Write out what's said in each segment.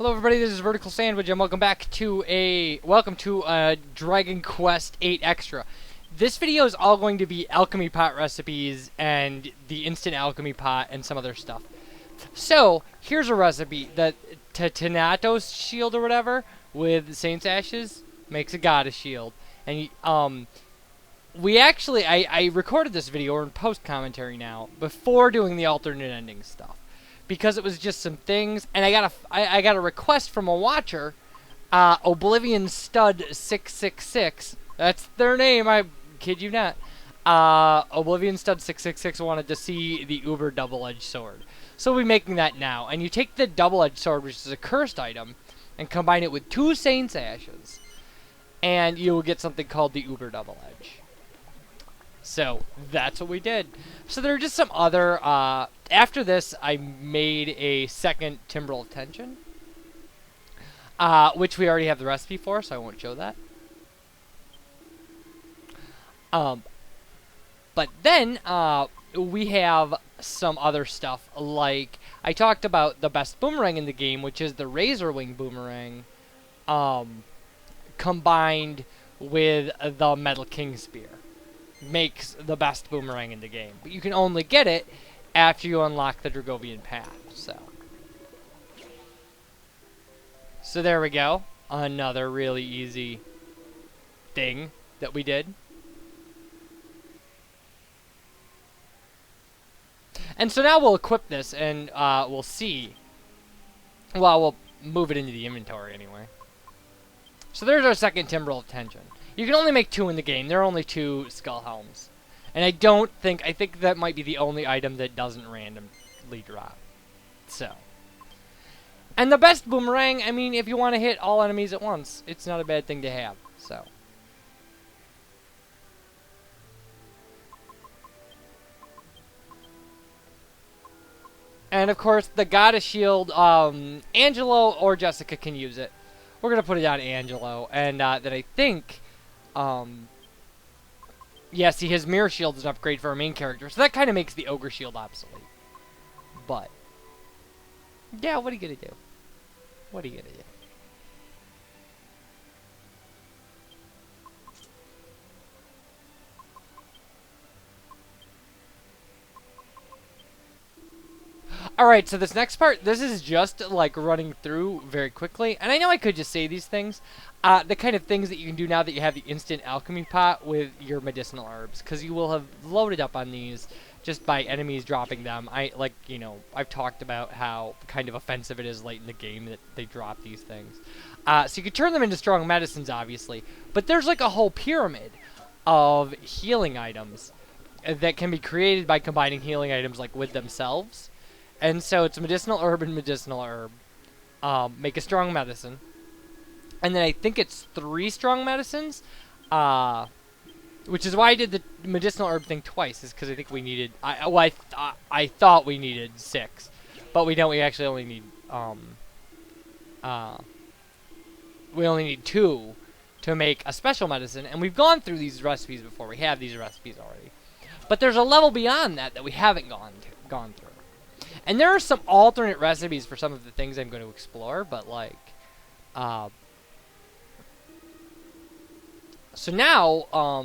Hello everybody, this is VerticalSandwich and welcome to Dragon Quest 8 Extra. This video is all going to be alchemy pot recipes and the instant alchemy pot and some other stuff. So, here's a recipe. The Thanatos shield or whatever with Saint's Ashes makes a goddess shield. And I recorded this video or in post commentary now before doing the alternate ending stuff. Because it was just some things, and I got a request from a watcher, Oblivion Stud 666. That's their name. I kid you not. Oblivion Stud 666 wanted to see the Uber double-edged sword, so we'll be making that now. And you take the double-edged sword, which is a cursed item, and combine it with 2 Saint's Ashes, and you will get something called the Uber double edge. So that's what we did. So there are just some other. After this, I made a second Timbrel of Tension, which we already have the recipe for, so I won't show that. But then we have some other stuff, like I talked about the best boomerang in the game, which is the Razor Wing boomerang, combined with the Metal King Spear. Makes the best boomerang in the game. But you can only get it after you unlock the Dragovian path, So there we go. Another really easy thing that we did. And so now we'll equip this and we'll see. Well, we'll move it into the inventory anyway. So there's our second Timbrel of Tension. You can only make 2 in the game. There are only 2 skull helms. And I think that might be the only item that doesn't randomly drop. So. And the best boomerang, I mean, if you want to hit all enemies at once, it's not a bad thing to have. So. And of course, the Goddess Shield, Angelo or Jessica can use it. We're going to put it on Angelo. And then I think... yeah, see, his mirror shield is an upgrade for our main character, so that kind of makes the ogre shield obsolete. But, yeah, what are you gonna do? What are you gonna do? Alright, so this next part, this is just, like, running through very quickly. And I know I could just say these things. The kind of things that you can do now that you have the instant alchemy pot with your medicinal herbs. Because you will have loaded up on these just by enemies dropping them. I've talked about how kind of offensive it is late in the game that they drop these things. So you can turn them into strong medicines, obviously. But there's, like, a whole pyramid of healing items that can be created by combining healing items, like, with themselves. And so it's medicinal herb and medicinal herb. Make a strong medicine. And then I think it's 3 strong medicines. Which is why I did the medicinal herb thing twice. Is because I think we needed... I thought we needed 6. But we don't. We actually only need... we only need 2 to make a special medicine. And we've gone through these recipes before. We have these recipes already. But there's a level beyond that we haven't gone through. And there are some alternate recipes for some of the things I'm going to explore, but like, so now,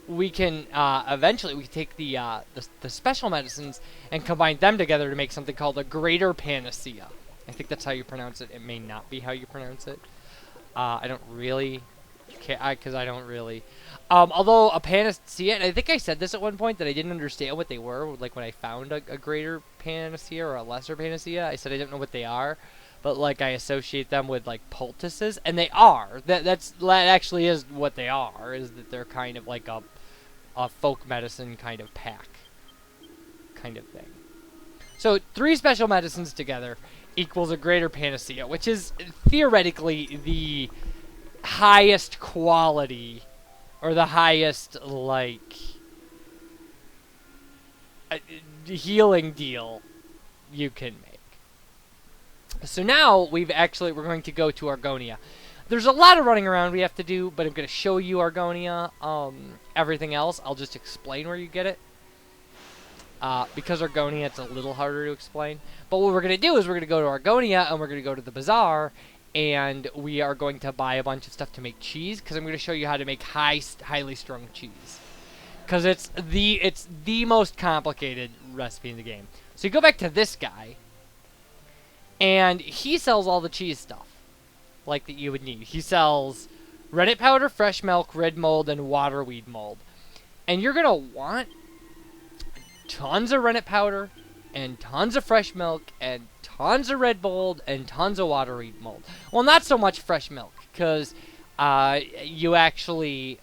we can, eventually we can take the special medicines and combine them together to make something called a greater panacea. I think that's how you pronounce it. It may not be how you pronounce it. I don't really care, because I don't really... although a panacea, and I think I said this at one point, that I didn't understand what they were, like when I found a greater panacea or a lesser panacea, I said I don't know what they are, but like I associate them with like poultices, and they are. That actually is what they are, is that they're kind of like a folk medicine kind of pack kind of thing. So 3 special medicines together equals a greater panacea, which is theoretically the highest quality... or the highest, like, healing deal you can make. So now, we're going to go to Argonia. There's a lot of running around we have to do, but I'm going to show you Argonia. Everything else, I'll just explain where you get it. Because Argonia, it's a little harder to explain. But what we're going to do is we're going to go to Argonia, and we're going to go to the bazaar, and we are going to buy a bunch of stuff to make cheese, because I'm going to show you how to make highly strung cheese. Because it's the most complicated recipe in the game. So you go back to this guy, and he sells all the cheese stuff, like that you would need. He sells rennet powder, fresh milk, red mold, and waterweed mold. And you're going to want tons of rennet powder, and tons of fresh milk, and tons of red mold, and tons of waterweed mold. Well, not so much fresh milk, because you actually,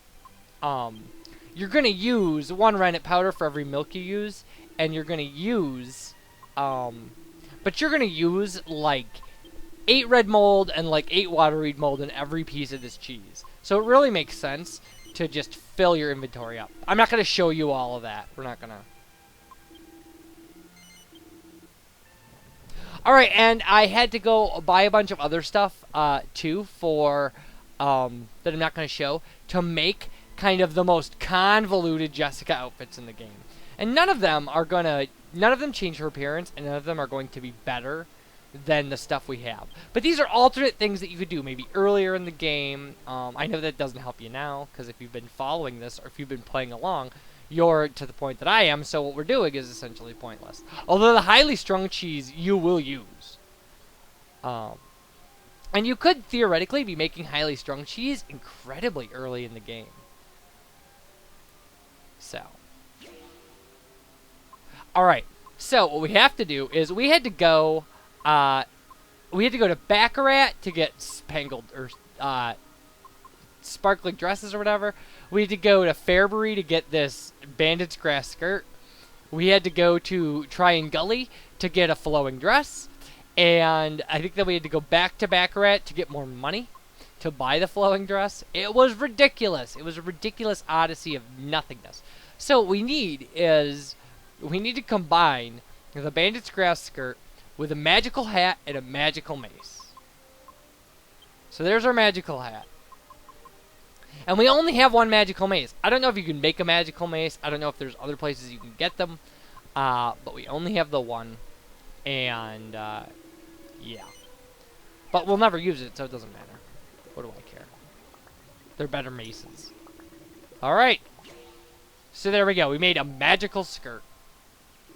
you're going to use 1 rennet powder for every milk you use, and you're going to use, but you're going to use, like, 8 red mold and, like, 8 waterweed mold in every piece of this cheese. So it really makes sense to just fill your inventory up. I'm not going to show you all of that. We're not going to. Alright, and I had to go buy a bunch of other stuff, too, for, that I'm not going to show, to make kind of the most convoluted Jessica outfits in the game. And none of them change her appearance, and none of them are going to be better than the stuff we have. But these are alternate things that you could do, maybe earlier in the game. I know that doesn't help you now, because if you've been following this, or if you've been playing along, you're to the point that I am, so what we're doing is essentially pointless. Although the highly strung cheese you will use. And you could theoretically be making highly strung cheese incredibly early in the game. So. Alright, so what we have to do is we had to go to Baccarat to get spangled, or sparkling dresses or whatever. We had to go to Fairbury to get this bandit's grass skirt. We had to go to Tryon Gully to get a flowing dress. And I think that we had to go back to Baccarat to get more money to buy the flowing dress. It was ridiculous. It was a ridiculous odyssey of nothingness. So what we need is, we need to combine the bandit's grass skirt with a magical hat and a magical mace. So there's our magical hat. And we only have 1 magical mace. I don't know if you can make a magical mace. I don't know if there's other places you can get them. But we only have the 1. And, yeah. But we'll never use it, so it doesn't matter. What do I care? They're better maces. Alright. So there we go. We made a magical skirt.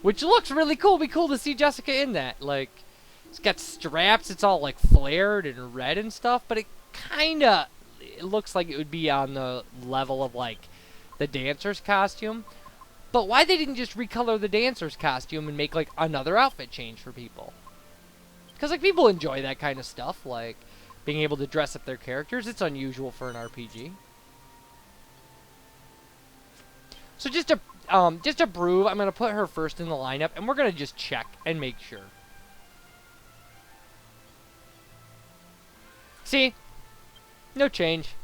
Which looks really cool. It'd be cool to see Jessica in that. Like, it's got straps. It's all, like, flared and red and stuff. But it kind of... It looks like it would be on the level of, like, the dancer's costume. But why they didn't just recolor the dancer's costume and make, like, another outfit change for people? Because, like, people enjoy that kind of stuff. Like, being able to dress up their characters. It's unusual for an RPG. So just to prove, I'm going to put her first in the lineup. And we're going to just check and make sure. See? No change.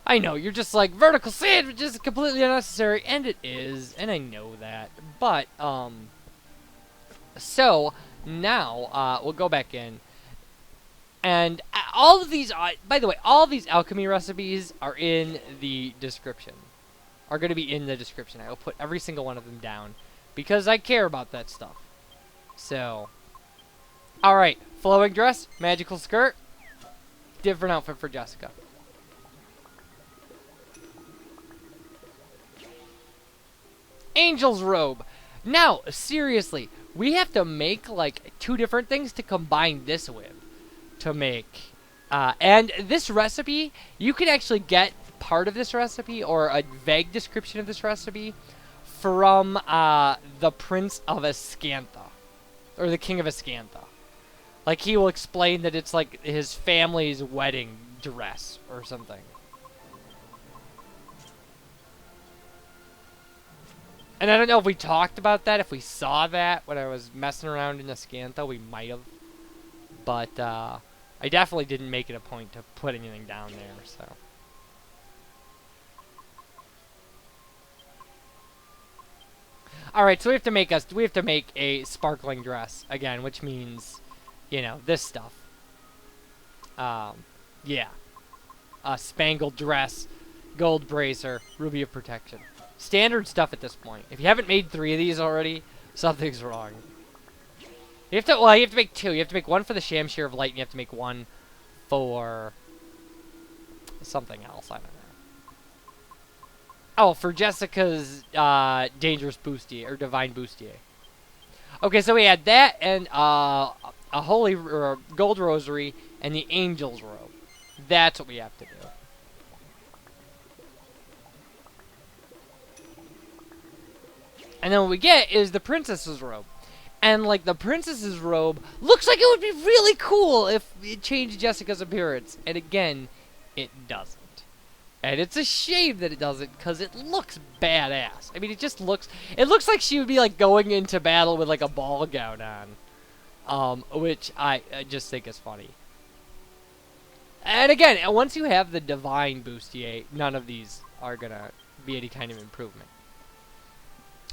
I know, you're just like, vertical sandwich is completely unnecessary, and it is, and I know that. But, so, now, we'll go back in. And all of these, by the way, all of these alchemy recipes are in the description. Are going to be in the description. I will put every single one of them down, because I care about that stuff. So, alright, flowing dress, magical skirt. Different outfit for Jessica. Angel's robe. Now, seriously, we have to make like 2 different things to combine this with. To make. And this recipe, you can actually get part of this recipe or a vague description of this recipe from the Prince of Ascantha. Or the King of Ascantha. Like, he will explain that it's, like, his family's wedding dress or something. And I don't know if we talked about that, if we saw that when I was messing around in Ascantha. We might have. But, I definitely didn't make it a point to put anything down there, so. Alright, so we have to make a sparkling dress, again, which means... You know, this stuff. Yeah. Spangled dress, gold bracer, ruby of protection. standard stuff at this point. If you haven't made 3 of these already, something's wrong. You have to, well, you have to make 2. You have to make 1 for the Shamshir of Light, and you have to make 1 for something else. I don't know. Oh, for Jessica's Dangerous Bustier, or Divine Bustier. Okay, so we had that, and a Holy Gold Rosary, and the Angel's Robe. That's what we have to do. And then what we get is the Princess's Robe. And, like, the Princess's Robe looks like it would be really cool if it changed Jessica's appearance. And again, it doesn't. And it's a shame that it doesn't, because it looks badass. I mean, it just looks... It looks like she would be, like, going into battle with, like, a ball gown on. Which I just think is funny. And again, once you have the Divine Bustier, none of these are gonna be any kind of improvement.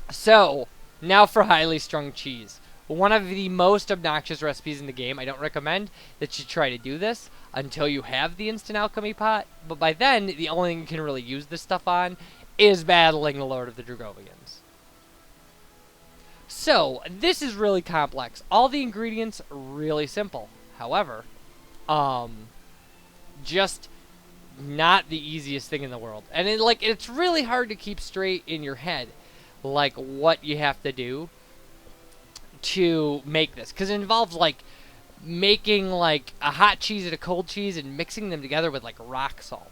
So, now for Highly-strung cheese. One of the most obnoxious recipes in the game. I don't recommend that you try to do this until you have the instant alchemy pot. But by then, the only thing you can really use this stuff on is battling the Lord of the Dragovians. So, this is really complex. All the ingredients are really simple. However, just not the easiest thing in the world. And it's really hard to keep straight in your head, like, what you have to do to make this. Because it involves, like, making, like, a hot cheese and a cold cheese and mixing them together with, like, rock salt.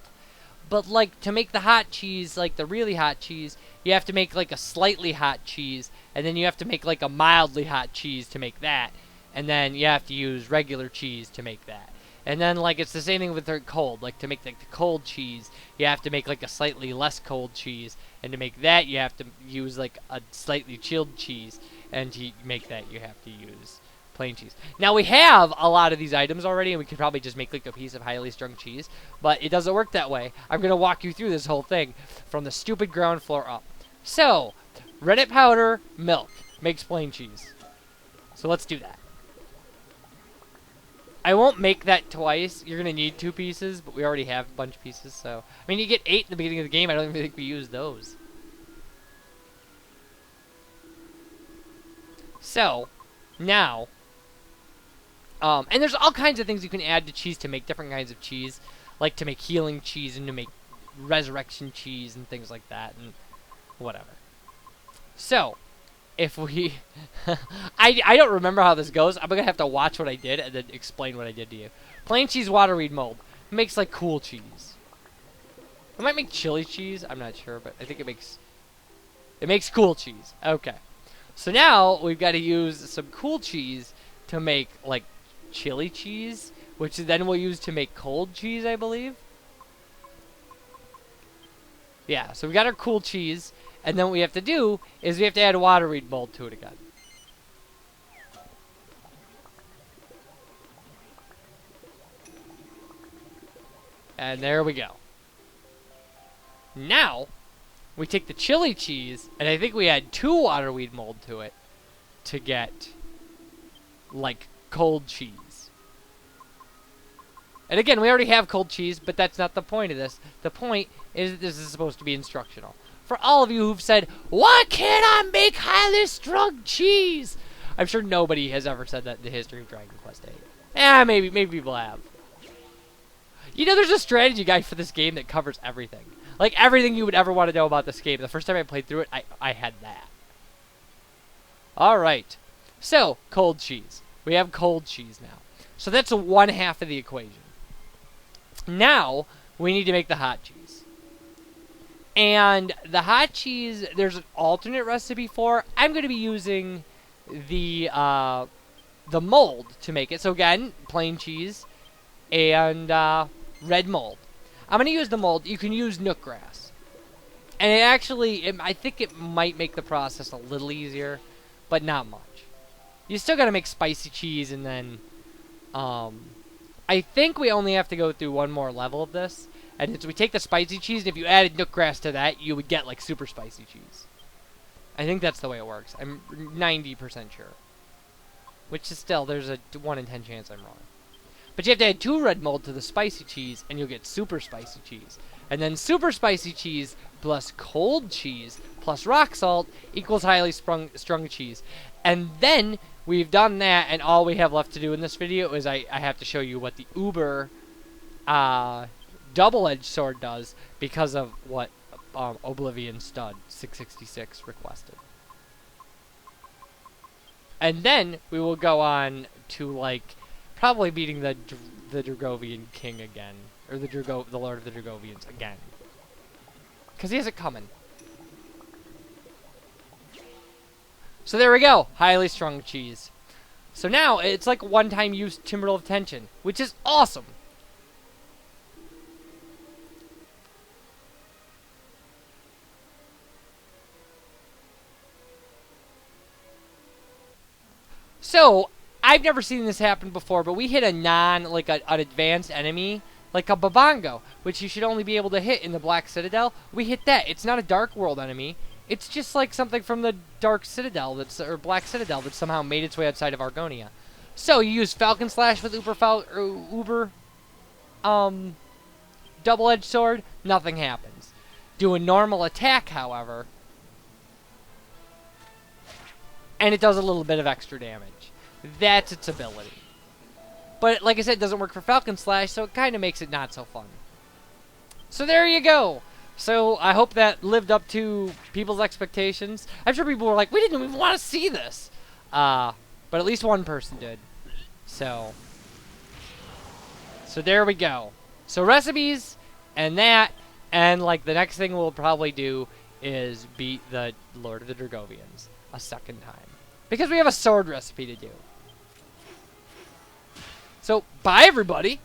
But, like, to make the hot cheese, like, the really hot cheese, you have to make, like, a slightly hot cheese, and then you have to make, like, a mildly hot cheese to make that. And then you have to use regular cheese to make that. And then, like, it's the same thing with the cold. Like, to make, like, the cold cheese, you have to make, like, a slightly less cold cheese. And to make that, you have to use, like, a slightly chilled cheese. And to make that, you have to use plain cheese. Now, we have a lot of these items already, and we could probably just make, like, a piece of highly strung cheese. But it doesn't work that way. I'm going to walk you through this whole thing from the stupid ground floor up. So, rennet powder, milk, makes plain cheese. So let's do that. I won't make that twice. You're going to need 2 pieces, but we already have a bunch of pieces, so... I mean, you get 8 in the beginning of the game. I don't even think we used those. So, now... and there's all kinds of things you can add to cheese to make different kinds of cheese. Like to make healing cheese and to make resurrection cheese and things like that, and whatever. So... If we... I don't remember how this goes. I'm going to have to watch what I did and then explain what I did to you. Plain cheese waterweed mold. It makes, like, cool cheese. It might make chili cheese. I'm not sure, but I think it makes cool cheese. Okay. So now we've got to use some cool cheese to make, like, chili cheese, which then we'll use to make cold cheese, I believe. Yeah, so we got our cool cheese. And then what we have to do is we have to add a waterweed mold to it again. And there we go. Now, we take the chili cheese, and I think we add 2 waterweed mold to it to get, like, cold cheese. And again, we already have cold cheese, but that's not the point of this. The point is that this is supposed to be instructional. For all of you who've said, why can't I make highly strung cheese? I'm sure nobody has ever said that in the history of Dragon Quest VIII. Maybe people have. You know, there's a strategy guide for this game that covers everything. Like, everything you would ever want to know about this game. The first time I played through it, I had that. Alright. So, cold cheese. We have cold cheese now. So that's 1/2 of the equation. Now, we need to make the hot cheese. And the hot cheese, there's an alternate recipe for. I'm going to be using the mold to make it. So again, plain cheese and red mold. I'm going to use the mold. You can use nook grass. And it actually, I think it might make the process a little easier, but not much. You still got to make spicy cheese, and then I think we only have to go through 1 more level of this. And we take the spicy cheese, and if you added nook grass to that, you would get, like, super spicy cheese. I think that's the way it works. I'm 90% sure. Which is still, there's a 1 in 10 chance I'm wrong. But you have to add 2 red mold to the spicy cheese, and you'll get super spicy cheese. And then super spicy cheese plus cold cheese plus rock salt equals highly strung cheese. And then we've done that, and all we have left to do in this video is I have to show you what the Uber double-edged sword does because of what Oblivion Stud 666 requested. And then we will go on to, like, probably beating the Dragovian King again. Or the Lord of the Dragovians again. Because he has it coming. So there we go. Highly strung cheese. So now, it's like one-time use Timbrel of Tension, which is awesome. So, I've never seen this happen before, but we hit an advanced enemy, like a Babango, which you should only be able to hit in the Black Citadel. We hit that. It's not a Dark World enemy. It's just like something from the Dark Citadel, or Black Citadel, that somehow made its way outside of Argonia. So, you use Falcon Slash with Uber double-edged sword, nothing happens. Do a normal attack, however, and it does a little bit of extra damage. That's its ability. But, like I said, it doesn't work for Falcon Slash, so it kind of makes it not so fun. So there you go. So I hope that lived up to people's expectations. I'm sure people were like, we didn't even want to see this. But at least one person did. So there we go. So recipes, and that, and like the next thing we'll probably do is beat the Lord of the Dragovians a second time. Because we have a sword recipe to do. So, bye everybody!